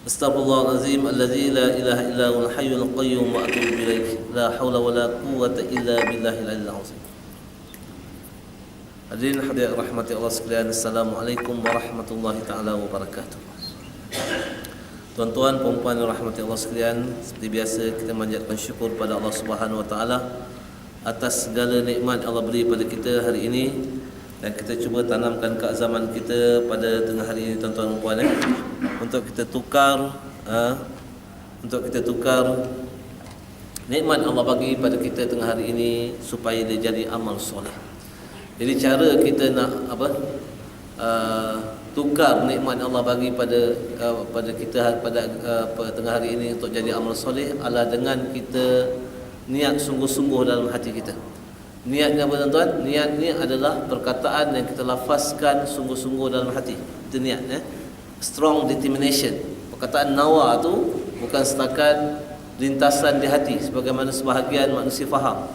Astaghfirullahalazim alladzi la ilaha illa huwal hayyul qayyum wa atubu ilaih. La haula wala quwwata illa billahil aliyyil azim. Hadirin hadirat rahmati Allah sekalian, Assalamualaikum warahmatullahi taala wabarakatuh. Tuan-tuan, puan-puan yang rahmati Allah sekalian, seperti biasa kita manjatkan syukur pada Allah Subhanahu wa taala atas segala nikmat Allah beri pada kita hari ini, dan kita cuba tanamkan keazaman kita pada tengah hari ini, tuan-tuan dan puan, untuk kita tukar nikmat Allah bagi pada kita tengah hari ini supaya dia jadi amal soleh. Jadi cara kita nak tukar nikmat Allah bagi pada kita pada tengah hari ini untuk jadi amal soleh adalah dengan kita niat sungguh-sungguh dalam hati kita. Niatnya apa, tuan-tuan? Niat ni adalah perkataan yang kita lafazkan sungguh-sungguh dalam hati. Itu niat, strong determination. Perkataan nawa tu bukan setakat lintasan di hati sebagaimana sebahagian manusia faham.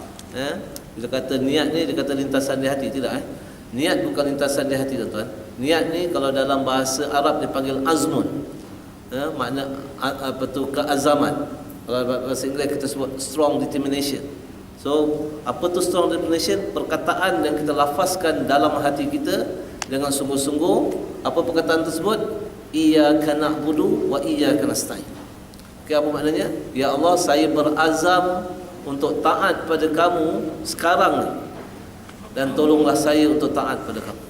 Bila kata niat ni, dia kata lintasan di hati. Tidak. Niat bukan lintasan di hati, tuan-tuan. Niat ni kalau dalam bahasa Arab dipanggil azmun. Makna apa tu, keazaman. Kalau bahasa Inggeris kita sebut strong determination. So, apa tu strong determination? Perkataan yang kita lafazkan dalam hati kita dengan sungguh-sungguh. Apa perkataan tersebut? Iyyaka na'budu wa iyyaka nasta'in. Okay, apa maknanya? Ya Allah, saya berazam untuk taat pada kamu sekarang ni, dan tolonglah saya untuk taat pada kamu.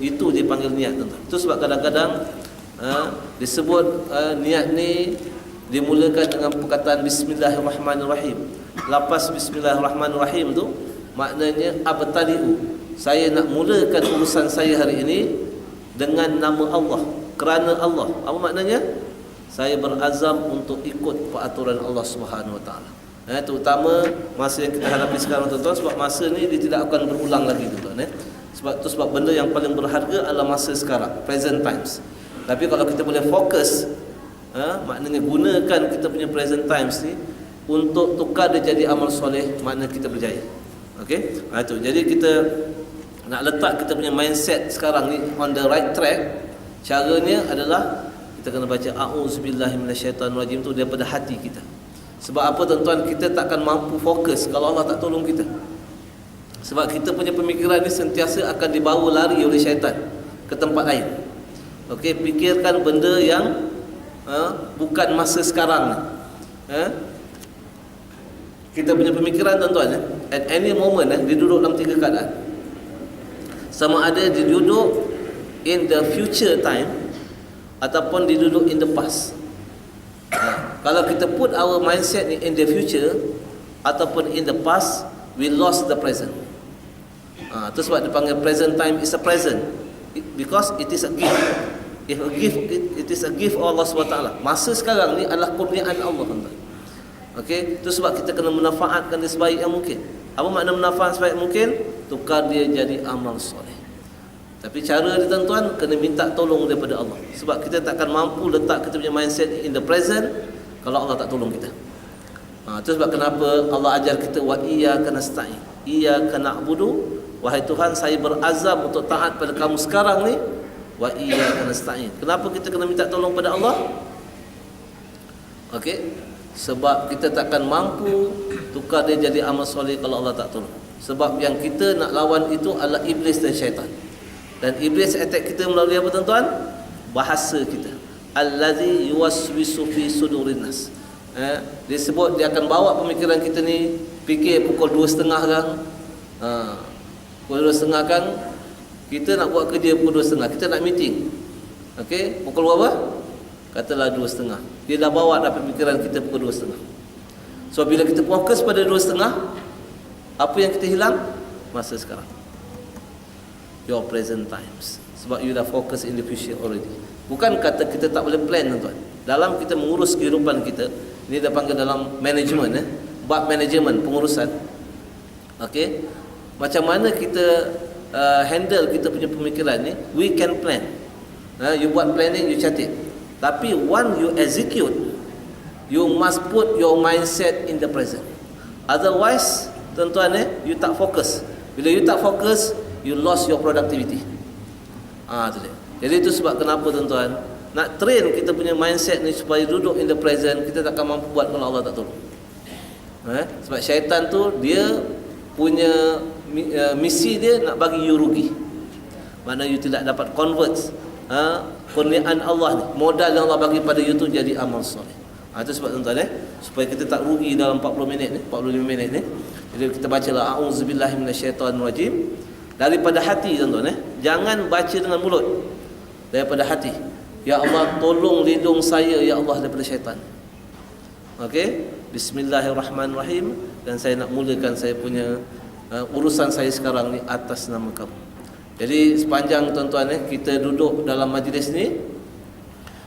Itu dipanggil niat, tuan-tuan. Itu sebab kadang-kadang disebut niat ni dimulakan dengan perkataan Bismillahirrahmanirrahim. Lapas Bismillahirrahmanirrahim tu maknanya abtali'u, saya nak mulakan urusan saya hari ini dengan nama Allah, kerana Allah. Apa maknanya? Saya berazam untuk ikut peraturan Allah Subhanahu wa taala. Terutama masa yang kita hadapi sekarang, tuan-tuan, sebab masa ni dia tidak akan berulang lagi, tuan-tuan. Sebab benda yang paling berharga adalah masa sekarang, present times. Tapi kalau kita boleh fokus, maknanya gunakan kita punya present times ni untuk tukar dia jadi amal soleh, maknanya kita berjaya. Okey? Itu. Jadi kita nak letak kita punya mindset sekarang ni on the right track. Caranya adalah kita kena baca a'udzubillahi minasyaitanirrajim tu daripada hati kita. Sebab apa, tuan-tuan? Kita takkan mampu fokus kalau Allah tak tolong kita. Sebab kita punya pemikiran ni sentiasa akan dibawa lari oleh syaitan ke tempat lain. Okey, fikirkan benda yang bukan masa sekarang ni. Kita punya pemikiran, tuan-tuan, at any moment dia duduk dalam tiga keadaan. Sama ada dia duduk in the future time ataupun dia duduk in the past. Kalau kita put our mindset in the future ataupun in the past, we lost the present. Itu sebab dipanggil present time is a present, because it is a gift. If a gift, it is a gift of Allah SWT. Masa sekarang ni adalah kurniaan Allah, tuan-tuan. Okey, itu sebab kita kena memanfaatkan dia sebaik yang mungkin. Apa makna memanfaatkan sebaik mungkin? Tukar dia jadi amal soleh. Tapi cara dia, tuan-tuan, kena minta tolong daripada Allah. Sebab kita takkan mampu letak kita punya mindset in the present kalau Allah tak tolong kita. Itu sebab kenapa Allah ajar kita wa iyyaka nasta'in. Iyyaka na'budu, wahai Tuhan, saya berazam untuk taat pada kamu sekarang ni. Wa iyyaka nasta'in. Kenapa kita kena minta tolong pada Allah? Okey, sebab kita takkan mampu tukar dia jadi amal soleh kalau Allah tak tolong. Sebab yang kita nak lawan itu adalah iblis dan syaitan. Dan iblis attack kita melalui apa, tuan-tuan? Bahasa kita. Allazi yuwaswisu fi sudurin nas. Dia sebut dia akan bawa pemikiran kita ni fikir pukul 2.30 kan. Pukul 2.30 kan kita nak buat kerja pukul 2.30, kita nak meeting. Okey, pukul berapa? Katalah 2.30. Dia dah bawa dah pemikiran kita pukul 2.30. So bila kita fokus pada 2.30, apa yang kita hilang? Masa sekarang, your present times. Sebab you dah fokus in the future already. Bukan kata kita tak boleh plan, tuan-tuan. Dalam kita mengurus kehidupan kita, ini dah panggil dalam management, bab management, pengurusan. Okey, macam mana kita handle kita punya pemikiran ni? We can plan. You buat planning, you catat. Tapi when you execute, you must put your mindset in the present. Otherwise, tuan-tuan, you tak fokus. Bila you tak fokus, you lost your productivity. Itu dia. Jadi itu sebab kenapa, tuan-tuan, nak train kita punya mindset ni supaya duduk in the present, kita takkan mampu buat kalau Allah tak tolong. Sebab syaitan tu dia punya misi dia nak bagi you rugi. Mana you tidak dapat convert kurniaan Allah ni, modal yang Allah bagi pada you tu jadi amal soleh. Itu sebab tuan-tuan supaya kita tak rugi dalam 40 minit ni, 45 minit ni. Jadi kita bacalah a'udzubillahi minasyaitonirrajim daripada hati tuan-tuan Jangan baca dengan mulut. Daripada hati. Ya Allah, tolong lindung saya ya Allah daripada syaitan. Okey? Bismillahirrahmanirrahim, dan saya nak mulakan saya punya urusan saya sekarang ni atas nama kamu. Jadi sepanjang tuan-tuan kita duduk dalam majlis ni,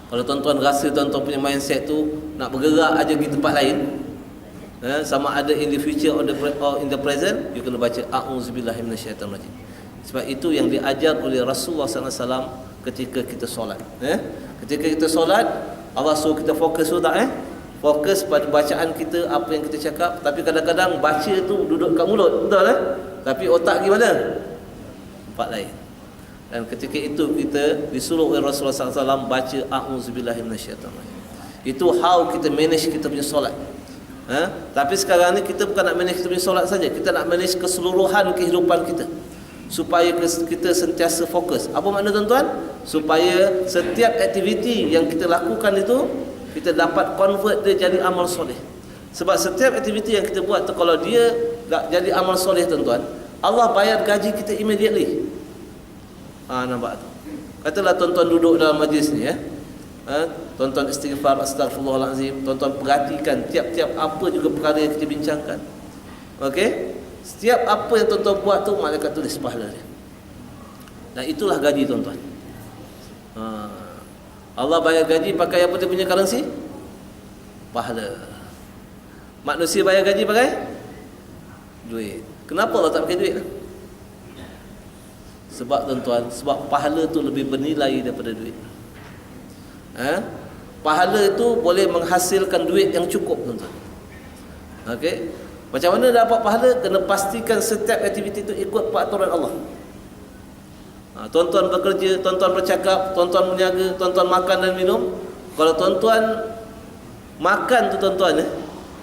kalau tuan-tuan rasa tuan-tuan punya mindset tu nak bergerak aja di tempat lain, sama ada in the future or in the present, you kena baca a'udzubillahi minasyaitonirrajim. Sebab itu yang diajar oleh Rasulullah SAW ketika kita solat. Ketika kita solat, Allah suruh kita fokus tak fokus pada bacaan kita, apa yang kita cakap. Tapi kadang-kadang baca tu duduk kat mulut, betul tapi otak gimana? Tempat lain. Dan ketika itu kita disuruh oleh Rasulullah SAW baca a'udzubillahi minasyaitonirrajim. Itu how kita manage kita punya solat. Tapi sekarang ni kita bukan nak manage kita punya solat saja, kita nak manage keseluruhan kehidupan kita supaya kita sentiasa fokus. Apa makna tuan-tuan? Supaya setiap aktiviti yang kita lakukan itu kita dapat convert dia jadi amal soleh. Sebab setiap aktiviti yang kita buat tu, kalau dia jadi amal soleh tuan-tuan, Allah bayar gaji kita immediately. Nampak tu? Katalah tuan-tuan duduk dalam majlis ni tuan-tuan istighfar, astagfirullahalazim, tuan-tuan perhatikan tiap-tiap apa juga perkara yang kita bincangkan. Okey? Setiap apa yang tuan-tuan buat tu malaikat tulis pahala dia. Dan itulah gaji tuan-tuan. Allah bayar gaji pakai apa dia punya currency? Pahala. Manusia bayar gaji pakai duit. Kenapa Allah tak pakai duit? Sebab tuan-tuan, sebab pahala tu lebih bernilai daripada duit. Pahala itu boleh menghasilkan duit yang cukup tuan-tuan. Okey? Macam mana dapat pahala? Kena pastikan setiap aktiviti itu ikut peraturan Allah. Tuan-tuan bekerja, tuan-tuan bercakap, tuan-tuan berniaga, tuan-tuan makan dan minum. Kalau tuan-tuan makan tu tuan-tuan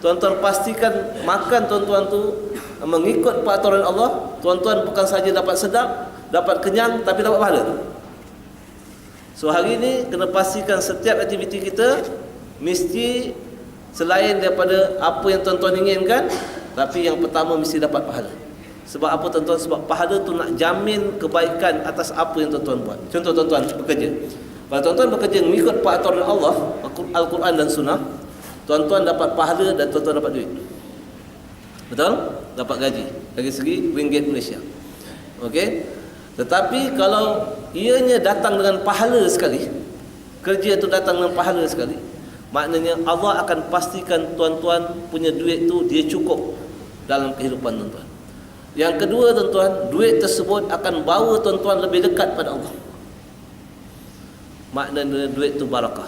tuan-tuan pastikan makan tuan-tuan tu mengikut peraturan Allah. Tuan-tuan bukan saja dapat sedap, dapat kenyang, tapi dapat pahala. So hari ini kena pastikan setiap aktiviti kita mesti selain daripada apa yang tuan-tuan inginkan, tapi yang pertama mesti dapat pahala. Sebab apa tuan-tuan? Sebab pahala tu nak jamin kebaikan atas apa yang tuan-tuan buat. Contoh tuan-tuan bekerja. Kalau tuan-tuan bekerja mengikut peraturan Allah, Al-Quran dan Sunnah, tuan-tuan dapat pahala dan tuan-tuan dapat duit. Betul? Dapat gaji dari segi ringgit Malaysia. Okey? Tetapi kalau ianya datang dengan pahala sekali, kerja tu datang dengan pahala sekali, maknanya Allah akan pastikan tuan-tuan punya duit tu dia cukup dalam kehidupan tuan-tuan. Yang kedua tuan-tuan, duit tersebut akan bawa tuan-tuan lebih dekat pada Allah. Maknanya duit tu barakah.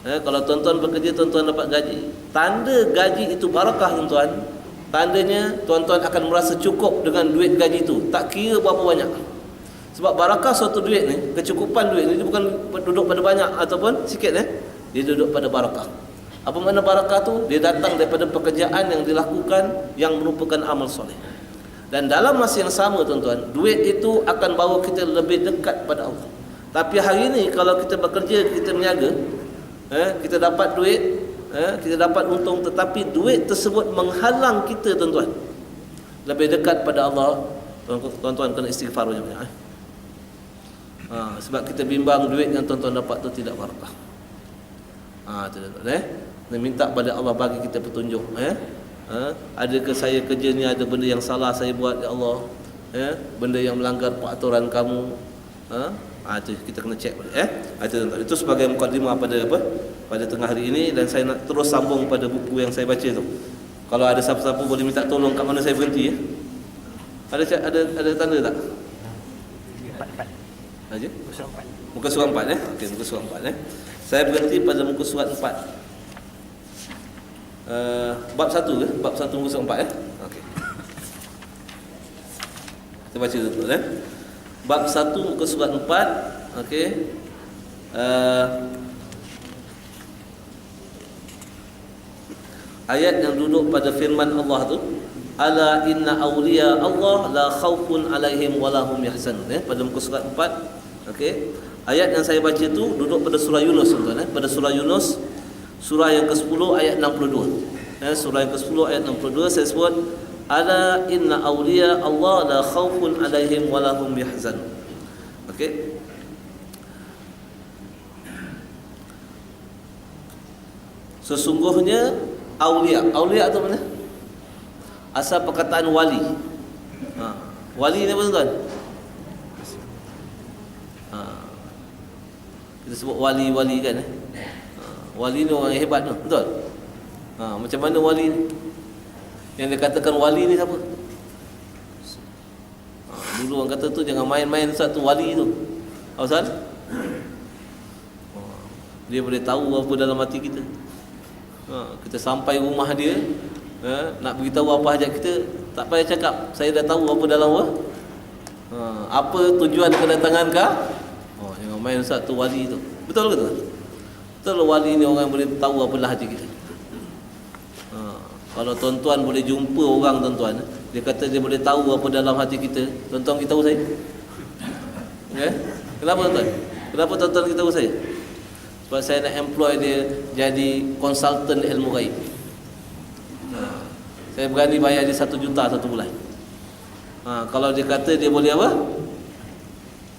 Kalau tuan-tuan bekerja, tuan-tuan dapat gaji, tanda gaji itu barakah tuan-tuan. Tandanya tuan-tuan akan merasa cukup dengan duit gaji itu, tak kira berapa banyak. Sebab barakah suatu duit ni, kecukupan duit ni, dia bukan duduk pada banyak ataupun sikit dia duduk pada barakah. Apa makna barakah tu? Dia datang daripada pekerjaan yang dilakukan yang merupakan amal soleh. Dan dalam masa yang sama tuan-tuan, duit itu akan bawa kita lebih dekat pada Allah. Tapi hari ini kalau kita bekerja, kita berniaga, kita dapat duit, kita dapat untung, tetapi duit tersebut menghalang kita tuan-tuan lebih dekat pada Allah. Tuan-tuan kena istighfar banyak-banyak. Sebab kita bimbang duit yang tuan-tuan dapat tu tidak barakah. Tuan-tuan dan minta pada Allah bagi kita petunjuk. Adakah saya kerja ni ada benda yang salah saya buat ya Allah, benda yang melanggar peraturan kamu, itu kita kena cek balik. Itu sebagai mukadimah pada tengah hari ini, dan saya nak terus sambung pada buku yang saya baca tu. Kalau ada siapa-siapa boleh minta tolong kat mana saya berhenti Ada tanda tak? 4 aja. Muka surat 4 Okey, muka surat 4 Saya berhenti pada muka surat 4. Bab 1 ke? Bab 1 muka surat 4 Okey. Kita baca dulu Bab 1 muka surat 4. Okey. ayat yang duduk pada firman Allah tu, ala inna awliya Allah la khaufun alaihim walahum yahzanun, pada muka surat 4. okey, ayat yang saya baca tu duduk pada surah Yunus, tuan-tuan, pada surah Yunus surah yang ke-10 ayat 62. Surah yang ke-10 ayat 62 saya sebut ala inna awliya Allah la khaufun alaihim walahum yahzanun. okey, sesungguhnya awliya tu mana? Asal perkataan wali. Wali ni apa tuan? Kita sebut wali-wali kan. Wali ni orang yang hebat tu, betul? Macam mana wali ni? Yang dikatakan wali ni siapa? Dulu orang kata tu jangan main-main satu wali tu. Apa pasal? Dia boleh tahu apa dalam hati kita. Kita sampai rumah dia, nak beritahu apa hajat kita, tak payah cakap, saya dah tahu apa dalam apa tujuan kedatangan kau. Jangan main satu wali tu. Betul ke tu? Betul, wali ni orang boleh tahu apa dalam hati kita. Kalau tuan-tuan boleh jumpa orang, tuan-tuan, dia kata dia boleh tahu apa dalam hati kita, tuan-tuan kita tahu saya? Okay? Kenapa tuan-tuan? Kenapa tuan-tuan kita tahu saya? Sebab saya nak employ dia jadi konsultan ilmu gaib. Saya berani bayar dia 1 juta satu bulan. Kalau dia kata dia boleh apa?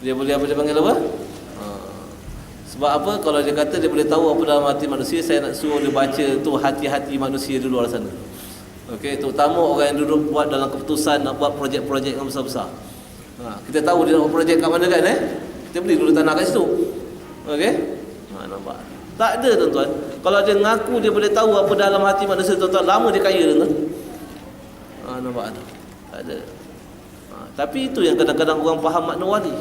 Dia boleh apa, dia panggil apa? Sebab apa? Kalau dia kata dia boleh tahu apa dalam hati manusia, saya nak suruh dia baca tu hati-hati manusia di luar sana. Okey, terutama orang yang duduk buat dalam keputusan nak buat projek-projek yang besar-besar. Kita tahu dia nak buat projek kat mana kan, kita beli dulu tanah kat situ. Okey? Nampak? Tak ada, tuan-tuan. Kalau dia ngaku dia boleh tahu apa dalam hati manusia, tuan-tuan, lama dia kaya, tuan-tuan. Nampak tak? Tak ada. Tapi itu yang kadang-kadang orang faham makna wali.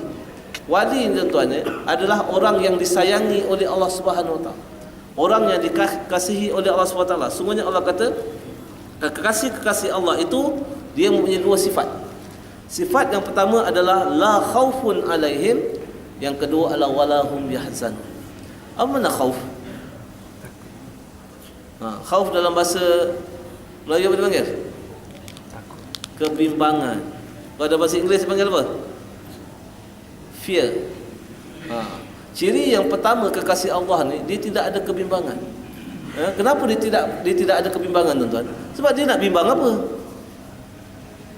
Wali ni, tuan-tuan, adalah orang yang disayangi oleh Allah Subhanahu Wa Taala. Orang yang dikasihi oleh Allah Subhanahu Wa Taala. Sungguhnya Allah kata kekasih-kekasih Allah itu dia mempunyai 2 sifat. Sifat yang pertama adalah la khaufun alaihim, yang kedua adalah walahum yahzanun. Apa makna khauf? Khauf dalam bahasa Melayu apa dipanggil? Kebimbangan. Kalau dalam bahasa Inggeris dipanggil apa? Fear. Ciri yang pertama kekasih Allah ni, dia tidak ada kebimbangan. Kenapa dia tidak ada kebimbangan, tuan-tuan? Sebab dia nak bimbang apa?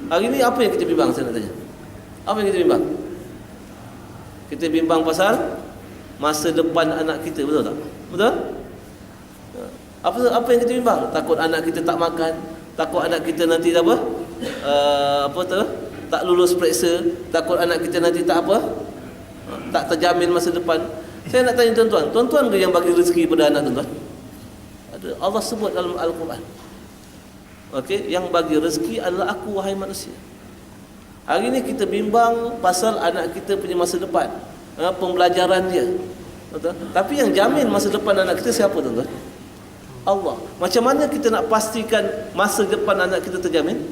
Hari ni apa yang kita bimbang, saya nak tanya? Apa yang kita bimbang? Kita bimbang pasal masa depan anak kita, betul tak? Betul? Apa yang kita bimbang? Takut anak kita tak makan, takut anak kita nanti apa? Tak lulus periksa, takut anak kita nanti tak terjamin masa depan. Saya nak tanya tuan-tuan ke yang bagi rezeki pada anak tuan-tuan? Ada. Allah sebut dalam Al-Quran. Okey, yang bagi rezeki adalah aku, wahai manusia. Hari ni kita bimbang pasal anak kita punya masa depan, pembelajaran dia. Betul? Tapi yang jamin masa depan anak kita siapa, tuan-tuan? Allah. Macam mana kita nak pastikan masa depan anak kita terjamin?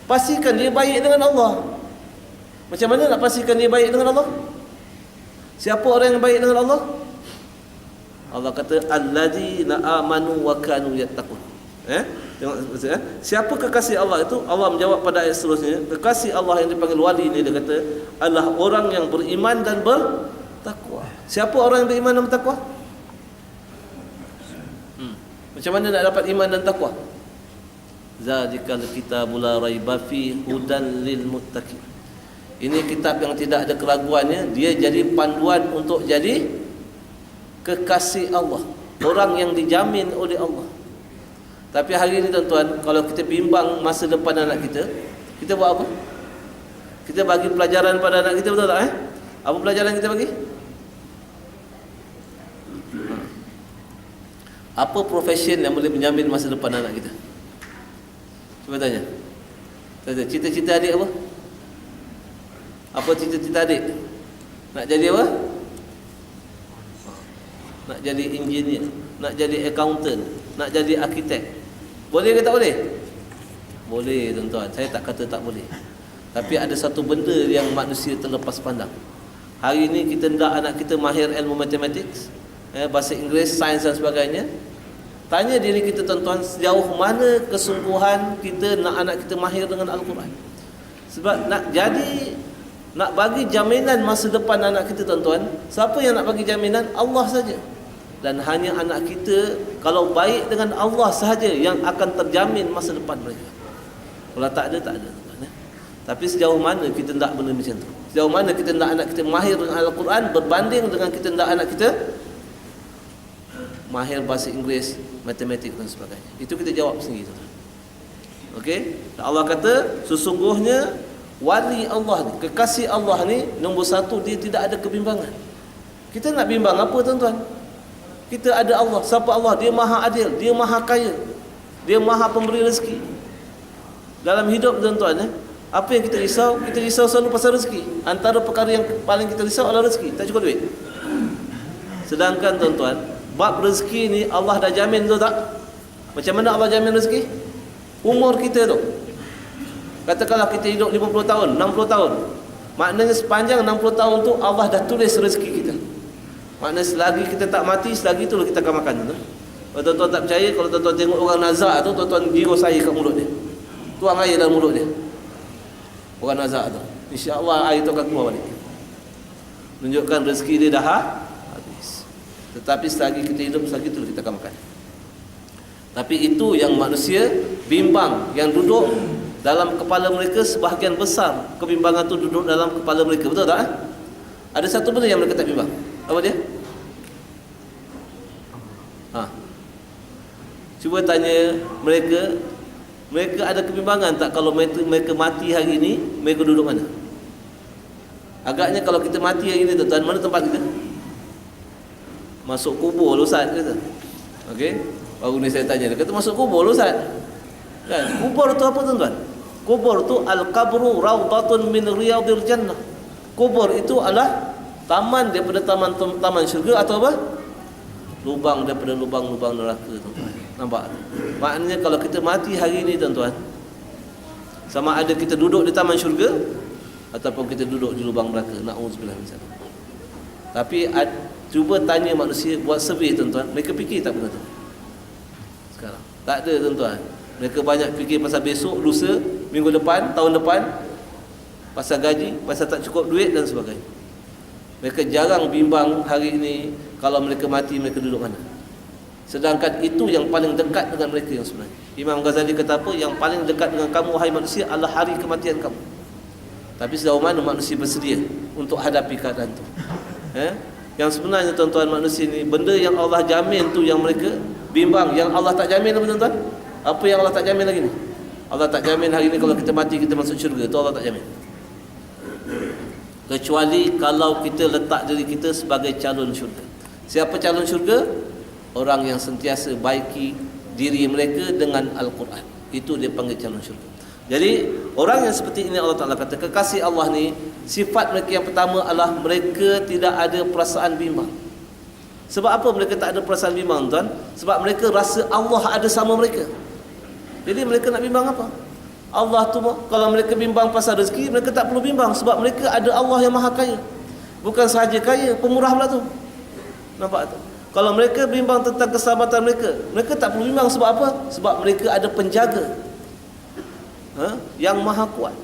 Pastikan dia baik dengan Allah. Macam mana nak pastikan dia baik dengan Allah? Siapa orang yang baik dengan Allah? Allah kata alladzina amanu wa kanu yattaqun. Tengok, siapa kekasih Allah itu? Allah menjawab pada ayat seterusnya, kekasih Allah yang dipanggil wali ini, dia kata adalah orang yang beriman dan bertakwa. Siapa orang yang beriman dan bertakwa? Macam mana nak dapat iman dan takwa? Zalikal kitabul la raiba fi hudan lil muttaqin. Ini kitab yang tidak ada keraguannya, dia jadi panduan untuk jadi kekasih Allah, orang yang dijamin oleh Allah. Tapi hari ini, tuan-tuan, kalau kita bimbang masa depan anak kita, kita buat apa? Kita bagi pelajaran pada anak kita, betul tak? Apa pelajaran kita bagi? Apa profession yang boleh menjamin masa depan anak kita? Cuba tanya. Cita-cita adik apa? Apa cita-cita adik? Nak jadi apa? Nak jadi engineer, nak jadi accountant, nak jadi arkitek. Boleh ke tak boleh? Boleh, tuan-tuan. Saya tak kata tak boleh. Tapi ada satu benda yang manusia terlepas pandang. Hari ini kita hendak anak kita mahir ilmu matematik, bahasa Inggeris, sains dan sebagainya. Tanya diri kita tuan-tuan, sejauh mana kesungguhan kita nak anak kita mahir dengan Al-Quran. Sebab nak bagi jaminan masa depan anak kita tuan-tuan, siapa yang nak bagi jaminan? Allah saja. Dan hanya anak kita kalau baik dengan Allah sahaja yang akan terjamin masa depan mereka. Kalau tak ada, tak ada. Tapi sejauh mana kita nak benda macam tu? Sejauh mana kita nak anak kita mahir dengan Al-Quran berbanding dengan kita nak anak kita mahir bahasa Inggeris, matematik dan sebagainya. Itu kita jawab sendiri tu. Okey? Allah kata sesungguhnya wali Allah ni, kekasih Allah ni, nombor satu, dia tidak ada kebimbangan. Kita nak bimbang apa tuan-tuan? Kita ada Allah. Siapa Allah? Dia maha adil, dia maha kaya, dia maha pemberi rezeki. Dalam hidup tuan-tuan, apa yang kita risau? Kita risau selalu pasal rezeki. Antara perkara yang paling kita risau adalah rezeki. Tak cukup duit. Sedangkan tuan-tuan, bab rezeki ni Allah dah jamin tu tak? Macam mana Allah jamin rezeki? Umur kita tu, katakanlah kita hidup 50 tahun, 60 tahun, maknanya sepanjang 60 tahun tu Allah dah tulis rezeki kita. Maknanya selagi kita tak mati, selagi itulah kita akan makan tu. Kalau tuan-tuan tak percaya, kalau tuan-tuan tengok orang nazak tu, tuan-tuan girus air kat mulut dia, tuang air dalam mulut dia, orang nazak tu, insya-Allah air tu akan keluar balik, menunjukkan rezeki dia dah habis. Tetapi selagi kita hidup, selagi itulah kita akan makan. Tapi itu yang manusia bimbang, yang duduk dalam kepala mereka, sebahagian besar kebimbangan tu duduk dalam kepala mereka. Betul tak? Ada satu benda yang mereka tak bimbang. Apa dia? Cuba tanya mereka, mereka ada kebimbangan tak kalau mereka mati hari ini, mereka duduk mana? Agaknya kalau kita mati hari ini tuan-tuan, mana tempat kita? Masuk kubur lah Ustaz kata. Okey? Baru ni saya tanya, dia kata masuk kubur lah Ustaz. Kan? Kubur tu apa tuan-tuan? Kubur tu al-qabru rawdatun min riyadil jannah. Kubur itu adalah taman daripada taman syurga, atau apa? Lubang daripada lubang-lubang neraka tuan-tuan. Nampak? Maknanya kalau kita mati hari ini tuan-tuan, sama ada kita duduk di taman syurga ataupun kita duduk di lubang neraka. Na'udzubillah min zalik. Tapi cuba tanya manusia, buat survey tuan-tuan, mereka fikir tak benda tu? Sekarang tak ada tuan-tuan. Mereka banyak fikir pasal besok, lusa, minggu depan, tahun depan, pasal gaji, pasal tak cukup duit dan sebagainya. Mereka jarang bimbang hari ini kalau mereka mati mereka duduk mana. Sedangkan itu yang paling dekat dengan mereka yang sebenarnya. Imam Ghazali kata apa? Yang paling dekat dengan kamu wahai manusia adalah hari kematian kamu. Tapi sejauh mana manusia bersedia untuk hadapi keadaan itu? Yang sebenarnya tuan-tuan, manusia ni, benda yang Allah jamin tu yang mereka bimbang. Yang Allah tak jamin apa tuan-tuan? Apa yang Allah tak jamin lagi ni? Allah tak jamin hari ni kalau kita mati kita masuk syurga. Itu Allah tak jamin. Kecuali kalau kita letak diri kita sebagai calon syurga. Siapa calon syurga? Orang yang sentiasa baiki diri mereka dengan Al-Quran. Itu dia panggil calon syurga. Jadi orang yang seperti ini Allah Ta'ala kata, kekasih Allah ni, sifat mereka yang pertama adalah mereka tidak ada perasaan bimbang. Sebab apa mereka tak ada perasaan bimbang tuan? Sebab mereka rasa Allah ada sama mereka. Jadi mereka nak bimbang apa? Allah tu, kalau mereka bimbang pasal rezeki, mereka tak perlu bimbang sebab mereka ada Allah yang maha kaya. Bukan sahaja kaya, pemurah pula tu. Nampak tu? Kalau mereka bimbang tentang keselamatan mereka, mereka tak perlu bimbang sebab apa? Sebab mereka ada penjaga yang maha kuat.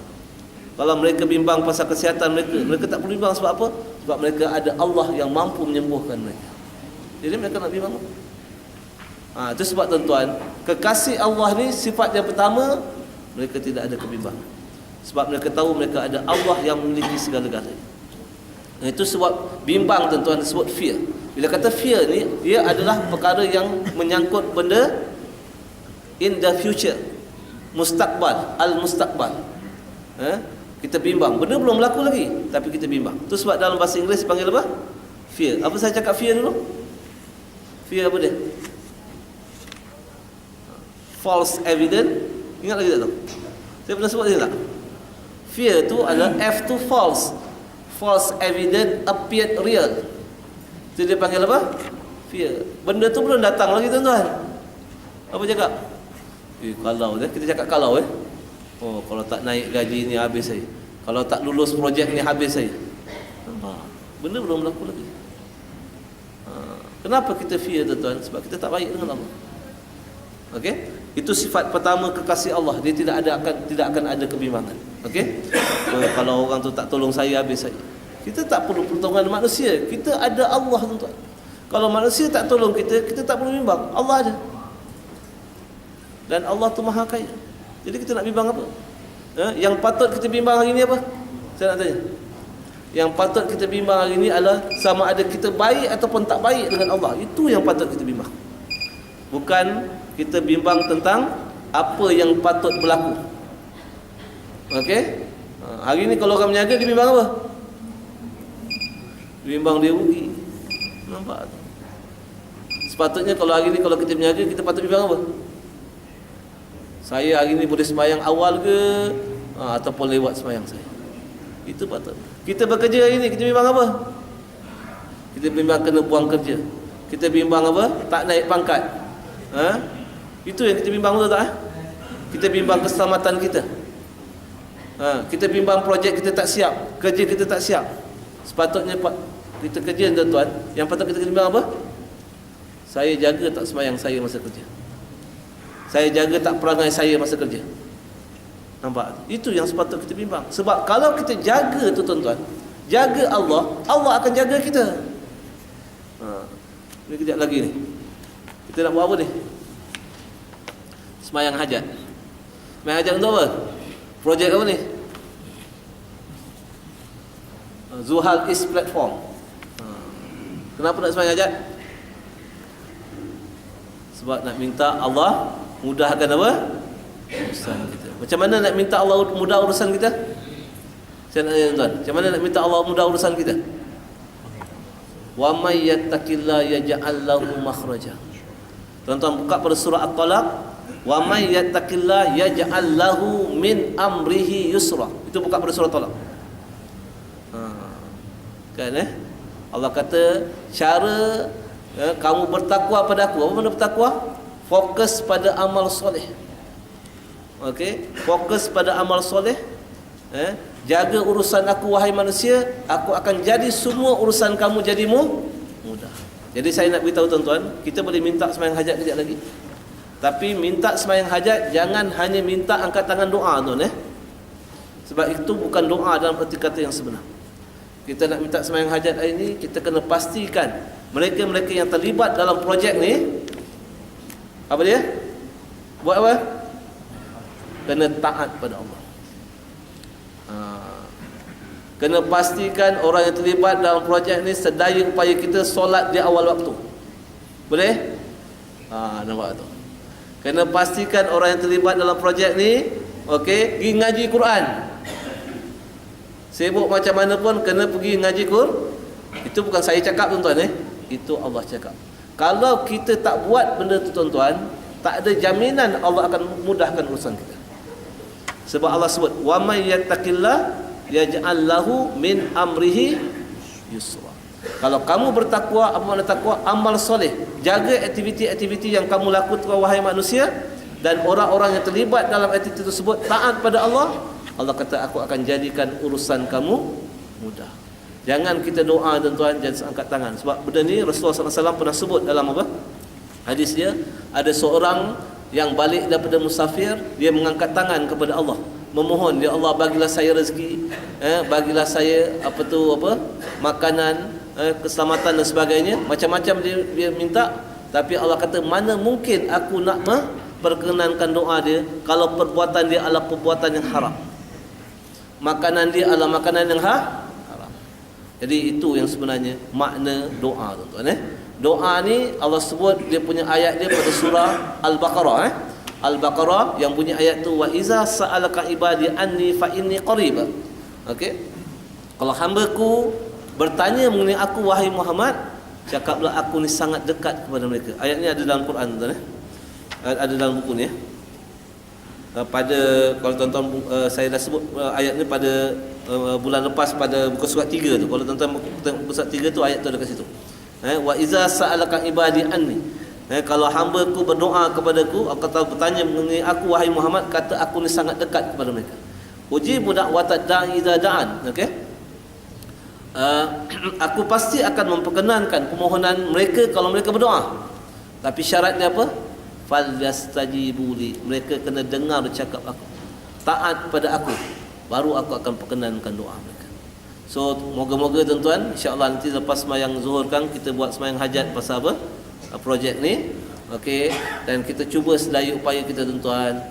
Kalau mereka bimbang pasal kesihatan mereka, mereka tak perlu bimbang sebab apa? Sebab mereka ada Allah yang mampu menyembuhkan mereka. Jadi mereka nak bimbang apa? Itu sebab tuan-tuan, kekasih Allah ni sifat yang pertama, mereka tidak ada kebimbangan. Sebab mereka tahu mereka ada Allah yang memiliki segala-galanya. Itu sebab bimbang tuan-tuan disebut fear. Bila kata fear ni, dia adalah perkara yang menyangkut benda in the future, mustaqbal, al-mustaqbal. Kita bimbang, benda belum berlaku lagi tapi kita bimbang. Itu sebab dalam bahasa Inggeris panggil apa? Fear. Apa saya cakap fear dulu? Fear apa dia? False evidence. Ingat lagi tak tu? Saya pernah sebut dia tak? Fear tu adalah F tu false. False evidence appeared real. Itu dia panggil apa? Fear. Benda tu belum datang lagi tuan-tuan. Apa cakap? Kalau kita cakap kalau kalau tak naik gaji ni habis saya. Kalau tak lulus projek ni habis saya. Nampak? Benda belum berlaku lagi. Kenapa kita fear, tuan-tuan? Sebab kita tak baik dengan Allah. Okey? Itu sifat pertama kekasih Allah. Dia tidak akan ada kebimbangan. Okey? Kalau orang tu tak tolong saya, habis saya. Kita tak perlu pertolongan manusia. Kita ada Allah, tuan-tuan. Kalau manusia tak tolong kita, kita tak perlu bimbang. Allah ada. Dan Allah tu Maha Kaya. Jadi kita nak bimbang apa? Yang patut kita bimbang hari ni apa? Saya nak tanya. Yang patut kita bimbang hari ni adalah sama ada kita baik ataupun tak baik dengan Allah. Itu yang patut kita bimbang. Bukan kita bimbang tentang apa yang patut berlaku. Okey? Hari ni kalau orang berniaga, dia bimbang apa? Bimbang dia rugi. Nampak? Sepatutnya kalau hari ni kalau kita berniaga, kita patut bimbang apa? Saya hari ni boleh sembahyang awal ke ataupun lewat sembahyang saya. Itu patut. Kita bekerja hari ni, kita bimbang apa? Kita bimbang kena buang kerja. Kita bimbang apa? Tak naik pangkat. Itu yang kita bimbang, betul tak? Kita bimbang keselamatan kita. Kita bimbang projek kita tak siap, kerja kita tak siap. Sepatutnya kita kerja, tuan-tuan. Yang patut kita bimbang apa? Saya jaga tak sembahyang saya masa kerja. Saya jaga tak perangai saya masa kerja. Nampak? Itu yang sepatutnya kita bimbang. Sebab kalau kita jaga tu, tuan-tuan, jaga Allah, Allah akan jaga kita. Ni kejap lagi ni. Kita nak buat apa ni? Sembahyang hajat. Sembahyang hajat untuk apa? Projek apa ni? Zuhal East Platform. Kenapa nak sembahyang hajat? Sebab nak minta Allah mudahkan apa? Urusan kita. Macam mana nak minta Allah mudah urusan kita? Saya nak tanya, tuan. Macam mana nak minta Allah mudah urusan kita? Wa may yattaqillaha yaj'al lahu makhraja. Tuan-tuan buka pada surah At-Talaq. Wa may yattaqillaha yaj'al lahu min amrihi yusra. Itu buka pada surah At-Talaq. Kan Allah kata cara kamu bertakwa pada aku. Apa benda bertakwa? Fokus pada amal soleh. Okey, fokus pada amal soleh. Jaga urusan aku wahai manusia, aku akan jadi semua urusan kamu jadi mudah. Jadi saya nak beritahu tuan-tuan, kita boleh minta sembahyang hajat kejap lagi. Tapi minta sembahyang hajat jangan hanya minta angkat tangan doa, tuan. Sebab itu bukan doa dalam erti kata yang sebenar. Kita nak minta sembahyang hajat hari ini, kita kena pastikan mereka-mereka yang terlibat dalam projek ni, apa dia? Buat apa? Kena taat pada Allah. Kena pastikan orang yang terlibat dalam projek ni sedaya upaya kita solat di awal waktu. Boleh? Nampak tu. Kena pastikan orang yang terlibat dalam projek ni, okey, pergi ngaji Quran. Sibuk macam mana pun kena pergi ngaji Quran. Itu bukan saya cakap, tuan-tuan. Itu Allah cakap. Kalau kita tak buat benda tu, tuan-tuan, tak ada jaminan Allah akan mudahkan urusan kita. Sebab Allah sebut, wa may yattaqillah yaj'al lahu min amrihi yusra. Kalau kamu bertakwa, apa makna takwa? Amal soleh. Jaga aktiviti-aktiviti yang kamu lakukan wahai manusia, dan orang-orang yang terlibat dalam aktiviti tersebut taat pada Allah. Allah kata aku akan jadikan urusan kamu mudah. Jangan kita doa, tuan-tuan, jangan angkat tangan. Sebab benda ni Rasulullah SAW pernah sebut dalam apa? Hadis dia, ada seorang yang balik daripada musafir, dia mengangkat tangan kepada Allah, memohon, ya Allah bagilah saya rezeki, bagilah saya makanan, keselamatan dan sebagainya, macam-macam dia minta. Tapi Allah kata, mana mungkin aku nak perkenankan doa dia kalau perbuatan dia adalah perbuatan yang haram, makanan dia adalah makanan yang haram. Jadi itu yang sebenarnya makna doa, tuan-tuan. Doa ni Allah sebut, dia punya ayat dia pada surah Al-Baqarah. Al-Baqarah yang bunyi ayat tu, wa iza sa'alaka ibadi anni fa inni qarib. Okey. Kalau hamba-Ku bertanya mengenai aku wahai Muhammad, cakaplah aku ni sangat dekat kepada mereka. Ayat ni ada dalam Quran, tuan. Ada dalam buku ni. Pada, kalau tuan-tuan saya dah sebut ayat ni pada bulan lepas pada buku surat 3 tu. Kalau tuan-tuan buku surat 3 tu, ayat tu ada kat situ. Wa iza sa'alaka ibadi anni, kalau hamba-Ku berdoa kepadaku, atau bertanya mengenai aku wahai Muhammad, kata aku ni sangat dekat kepada mereka. Ujibu da'watad da'i idza da'an. Okey, Aku pasti akan memperkenankan permohonan mereka kalau mereka berdoa. Tapi syaratnya apa? Falyastajibu li. Mereka kena dengar cakap aku, taat pada aku, baru aku akan perkenankan doa mereka. So moga-moga tuan-tuan, insya-Allah nanti lepas sembahyang zuhur kan kita buat sembahyang hajat pasal apa? Projek ni. Okey, dan kita cuba sedaya upaya kita tuan-tuan,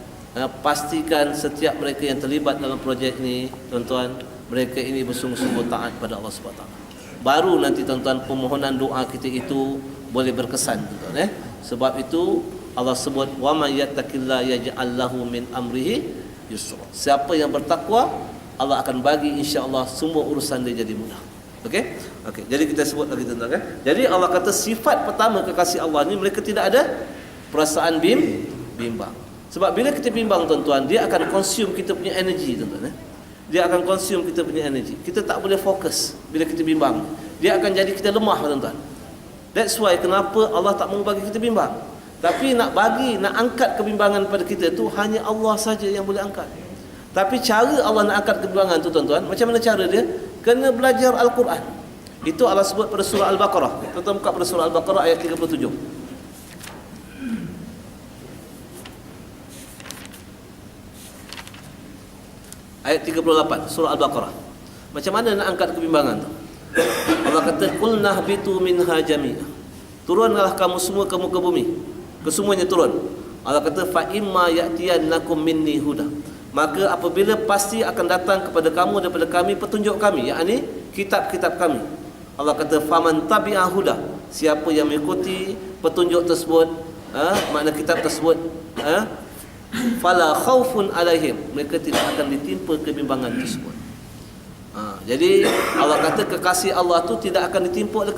pastikan setiap mereka yang terlibat dalam projek ni tuan-tuan, mereka ini bersungguh-sungguh taat pada Allah Subhanahu Wa Taala. Baru nanti tuan-tuan permohonan doa kita itu boleh berkesan tuan-tuan. Sebab itu Allah sebut wa may yattaqillaha yaj'al lahu min amrihi yusra. Siapa yang bertakwa, Allah akan bagi insya-Allah semua urusan dia jadi mudah. Okey? Okey. Jadi kita sebut lagi tuan-tuan kan. Jadi Allah kata sifat pertama kekasih Allah ni mereka tidak ada perasaan bimbang. Sebab bila kita bimbang tuan-tuan, dia akan consume kita punya energi tuan-tuan. Dia akan consume kita punya energi. Kita tak boleh fokus bila kita bimbang. Dia akan jadi kita lemah tuan-tuan. That's why kenapa Allah tak mau bagi kita bimbang. Tapi nak angkat kebimbangan pada kita tu hanya Allah saja yang boleh angkat. Tapi cara Allah nak angkat kebimbangan tu tuan-tuan, macam mana cara dia? Kena belajar Al-Quran. Itu Allah sebut pada surah Al-Baqarah. Tuan-tuan buka pada surah Al-Baqarah ayat 37. Ayat 38 surah Al-Baqarah. Macam mana nak angkat kebimbangan tu? Allah kata qul nahbitu minha jami'a. Turunlah kamu semua ke muka bumi. Kesemuanya turun. Allah kata fa imma ya'tiyannakum minni huda. Maka apabila pasti akan datang kepada kamu daripada kami petunjuk kami, yakni kitab-kitab kami. Allah kata faman tabi'a huda. Siapa yang mengikuti petunjuk tersebut, makna kitab tersebut, fala khaufun alaihim, mereka tidak akan ditimpa kebimbangan tersebut. Jadi Allah kata kekasih Allah tu tidak akan ditimpa oleh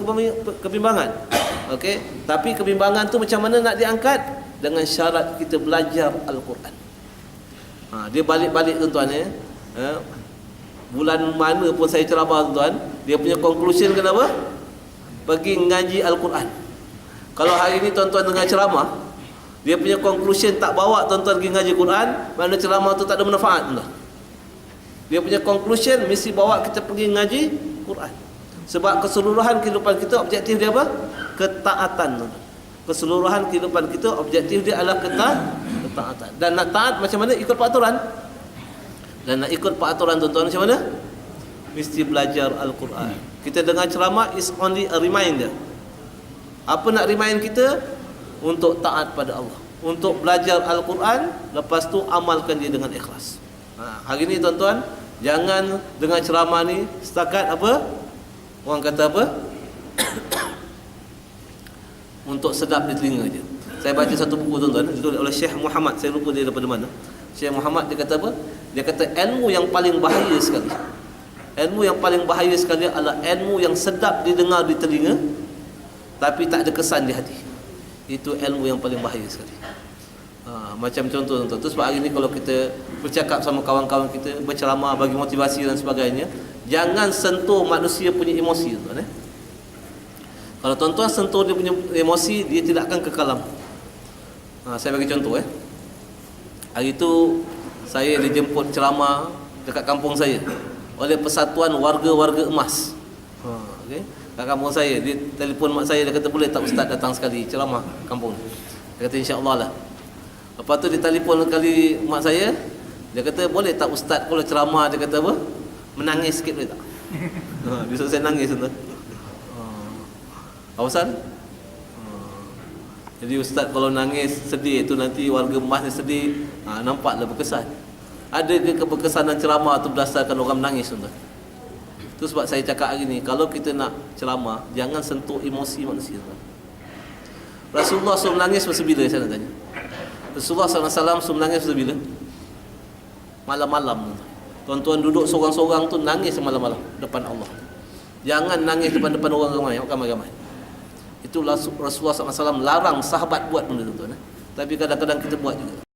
kebimbangan. Okey, tapi kebimbangan tu macam mana nak diangkat? Dengan syarat kita belajar Al-Quran. Dia balik-balik tuan-tuan bulan mana pun saya ceramah tuan-tuan, dia punya conclusion kenapa? Pergi ngaji Al-Quran. Kalau hari ni tuan-tuan dengar ceramah, dia punya conclusion tak bawa tuan-tuan pergi ngaji Quran, mana ceramah tu tak ada manfaat tuan. Dia punya conclusion mesti bawa kita pergi ngaji Quran. Sebab keseluruhan kehidupan kita objektif dia apa? Ketaatan tuan. Keseluruhan kehidupan kita objektif dia adalah ketaatan. Dan nak taat macam mana? Ikut peraturan. Dan nak ikut peraturan tuan-tuan macam mana? Mesti belajar Al-Quran. Kita dengar ceramah is only a reminder. Apa nak remind kita? Untuk taat pada Allah, untuk belajar Al-Quran, lepas tu amalkan dia dengan ikhlas. Hari ni tuan-tuan, jangan dengar ceramah ni setakat apa? Orang kata apa? Untuk sedap di telinga je. Saya baca satu buku tuan-tuan, ditulis oleh Syekh Muhammad, saya lupa dia daripada mana. Syekh Muhammad dia kata apa? Dia kata ilmu yang paling bahaya sekali, ilmu yang paling bahaya sekali adalah ilmu yang sedap didengar di telinga tapi tak ada kesan di hati. Itu ilmu yang paling bahaya sekali. Macam contoh tuan-tuan, tu sebab hari ni kalau kita bercakap sama kawan-kawan kita, berceramah, bagi motivasi dan sebagainya, jangan sentuh manusia punya emosi tuan-tuan. Kalau tuan-tuan sentuh dia punya emosi, dia tidak akan kekal lama. Saya bagi contoh hari itu saya dijemput ceramah dekat kampung saya oleh Persatuan Warga-Warga Emas. Okey, kat kampung saya, dia telefon mak saya, dia kata boleh tak ustaz datang sekali ceramah kampung ni. Dia kata insya-Allah lah. Lepas tu dia telefon kali mak saya, dia kata boleh tak ustaz kalau ceramah, dia kata apa? Menangis sikit boleh tak? Dia suruh saya nangis tuan. Apa pasal? Jadi ustaz kalau nangis sedih tu nanti warga emas ni sedih, nampaklah berkesan. Ada ke keberkesanan ceramah tu berdasarkan orang menangis tuan? Itu sebab saya cakap hari ni, kalau kita nak ceramah, jangan sentuh emosi manusia tuan. Rasulullah SAW menangis masa bila, saya nak tanya? Rasulullah SAW menangis masa bila? Malam-malam. Tuan-tuan duduk seorang-seorang tu nangis malam-malam depan Allah. Jangan nangis depan-depan orang ramai. Itulah Rasulullah SAW larang sahabat buat benda tu tuan. Tapi kadang-kadang kita buat juga.